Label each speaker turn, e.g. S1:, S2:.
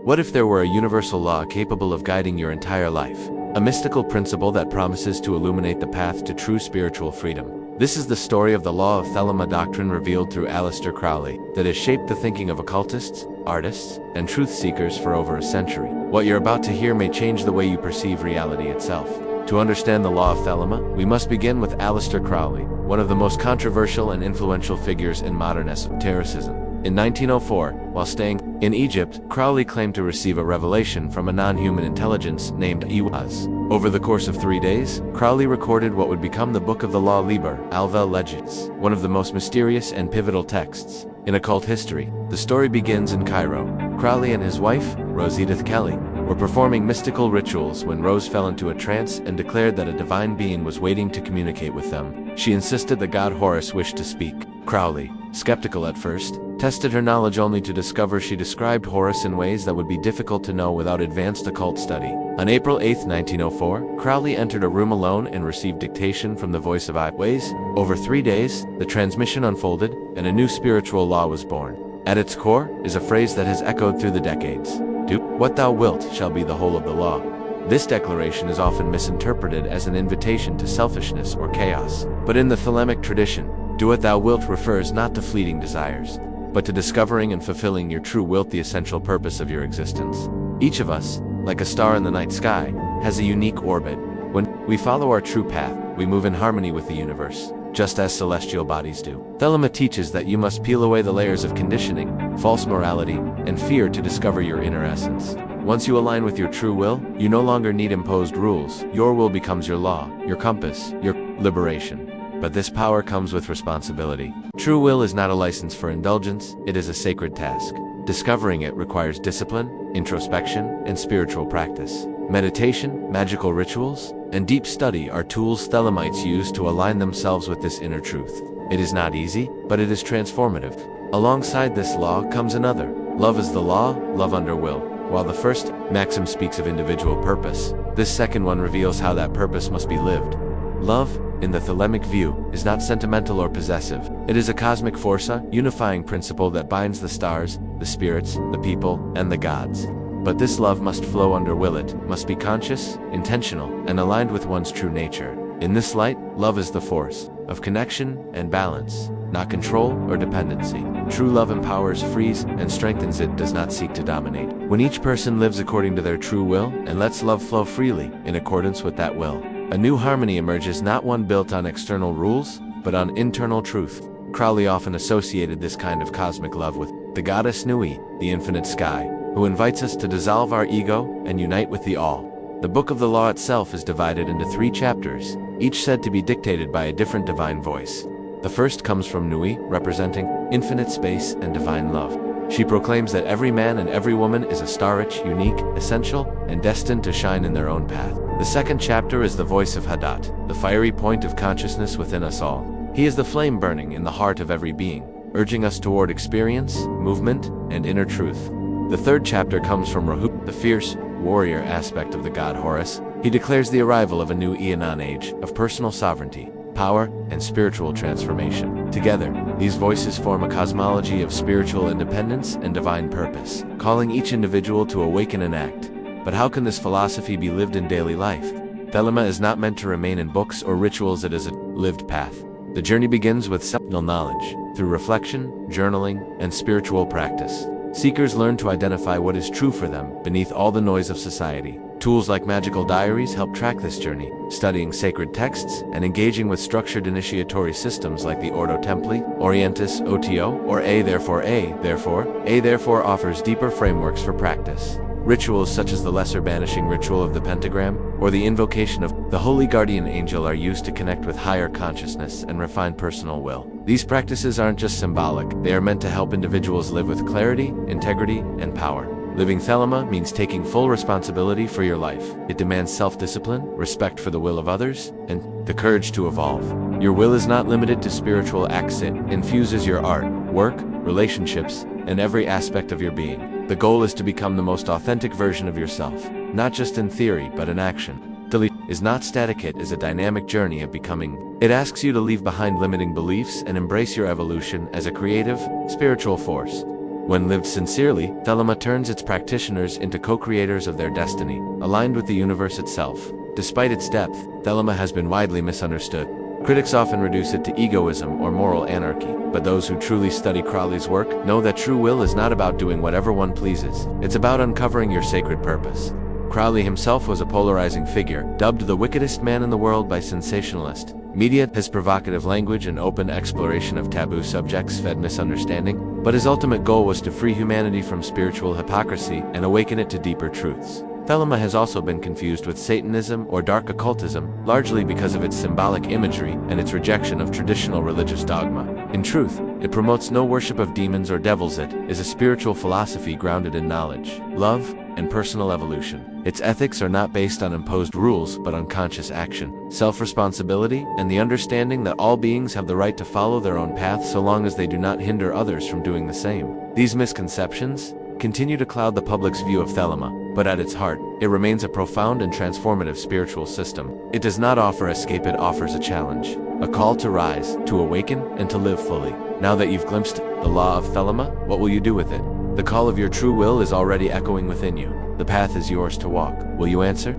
S1: What if there were a universal law capable of guiding your entire life? A mystical principle that promises to illuminate the path to true spiritual freedom. This is the story of the law of Thelema doctrine revealed through Aleister Crowley that has shaped the thinking of occultists, artists, and truth seekers for over a century. What you're about to hear may change the way you perceive reality itself. To understand the law of Thelema, we must begin with Aleister Crowley, one of the most controversial and influential figures in modern esotericism. In 1904, while staying in Egypt, Crowley claimed to receive a revelation from a non-human intelligence named Aiwass. Over the course of 3 days, Crowley recorded what would become the Book of the Law Liber AL vel Legis, one of the most mysterious and pivotal texts in occult history. The story begins in Cairo. Crowley and his wife, Edith Kelly, were performing mystical rituals when Rose fell into a trance and declared that a divine being was waiting to communicate with them. She insisted the god Horus wished to speak. Crowley, skeptical at first, tested her knowledge only to discover she described Horus in ways that would be difficult to know without advanced occult study. On April 8, 1904, Crowley entered a room alone and received dictation from the voice of Aiwass. Over 3 days, the transmission unfolded, and a new spiritual law was born. At its core is a phrase that has echoed through the decades. Do what thou wilt shall be the whole of the law. This declaration is often misinterpreted as an invitation to selfishness or chaos. But in the Thelemic tradition, do what thou wilt refers not to fleeting desires, but to discovering and fulfilling your true wilt, the essential purpose of your existence. Each of us, like a star in the night sky, has a unique orbit. When we follow our true path, we move in harmony with the universe, just as celestial bodies do. Thelema teaches that you must peel away the layers of conditioning, false morality, and fear to discover your inner essence. Once you align with your true will, you no longer need imposed rules. Your will becomes your law, your compass, your liberation. But this power comes with responsibility. True will is not a license for indulgence, it is a sacred task. Discovering it requires discipline, introspection, and spiritual practice. Meditation, magical rituals, and deep study are tools Thelemites use to align themselves with this inner truth. It is not easy, but it is transformative. Alongside this law comes another. Love is the law, love under will. While the first maxim speaks of individual purpose, this second one reveals how that purpose must be lived. Love, in the Thelemic view, is not sentimental or possessive. It is a cosmic force, a unifying principle that binds the stars, the spirits, the people, and the gods. But this love must flow under will. It must be conscious, intentional, and aligned with one's true nature. In this light, love is the force of connection and balance, not control or dependency. True love empowers, frees, and strengthens. It does not seek to dominate. When each person lives according to their true will and lets love flow freely in accordance with that will, a new harmony emerges, not one built on external rules, but on internal truth. Crowley often associated this kind of cosmic love with the goddess Nuit, the infinite sky, who invites us to dissolve our ego and unite with the all. The Book of the Law itself is divided into 3 chapters, each said to be dictated by a different divine voice. The first comes from Nuit, representing infinite space and divine love. She proclaims that every man and every woman is a star-rich, unique, essential, and destined to shine in their own path. The second chapter is the voice of Hadit, the fiery point of consciousness within us all. He is the flame burning in the heart of every being, urging us toward experience, movement, and inner truth. The third chapter comes from Ra-Hoor-Khuit, the fierce, warrior aspect of the god Horus. He declares the arrival of a new Aeon age of personal sovereignty, power, and spiritual transformation. Together, these voices form a cosmology of spiritual independence and divine purpose, calling each individual to awaken and act. But how can this philosophy be lived in daily life? Thelema is not meant to remain in books or rituals. It is a lived path. The journey begins with self knowledge, through reflection, journaling, and spiritual practice. Seekers learn to identify what is true for them beneath all the noise of society. Tools like magical diaries help track this journey, studying sacred texts and engaging with structured initiatory systems like the Ordo Templi, Orientis, OTO, or A therefore offers deeper frameworks for practice. Rituals such as the Lesser Banishing Ritual of the Pentagram or the invocation of the Holy Guardian Angel are used to connect with higher consciousness and refine personal will. These practices aren't just symbolic, they are meant to help individuals live with clarity, integrity, and power. Living Thelema means taking full responsibility for your life. It demands self-discipline, respect for the will of others, and the courage to evolve. Your will is not limited to spiritual acts. It infuses your art, work, relationships, and every aspect of your being. The goal is to become the most authentic version of yourself, not just in theory, but in action. Thelema is not static, it is a dynamic journey of becoming. It asks you to leave behind limiting beliefs and embrace your evolution as a creative, spiritual force. When lived sincerely, Thelema turns its practitioners into co-creators of their destiny, aligned with the universe itself. Despite its depth, Thelema has been widely misunderstood. Critics often reduce it to egoism or moral anarchy, but those who truly study Crowley's work know that true will is not about doing whatever one pleases. It's about uncovering your sacred purpose. Crowley himself was a polarizing figure, dubbed the wickedest man in the world by sensationalist media. His provocative language and open exploration of taboo subjects fed misunderstanding, but his ultimate goal was to free humanity from spiritual hypocrisy and awaken it to deeper truths. Thelema has also been confused with Satanism or dark occultism, largely because of its symbolic imagery and its rejection of traditional religious dogma. In truth, it promotes no worship of demons or devils. It is a spiritual philosophy grounded in knowledge, love, and personal evolution. Its ethics are not based on imposed rules but on conscious action, self-responsibility, and the understanding that all beings have the right to follow their own path so long as they do not hinder others from doing the same. These misconceptions continue to cloud the public's view of Thelema, but at its heart, it remains a profound and transformative spiritual system. It does not offer escape, it offers a challenge, a call to rise, to awaken, and to live fully. Now that you've glimpsed the law of Thelema, what will you do with it? The call of your true will is already echoing within you. The path is yours to walk. Will you answer?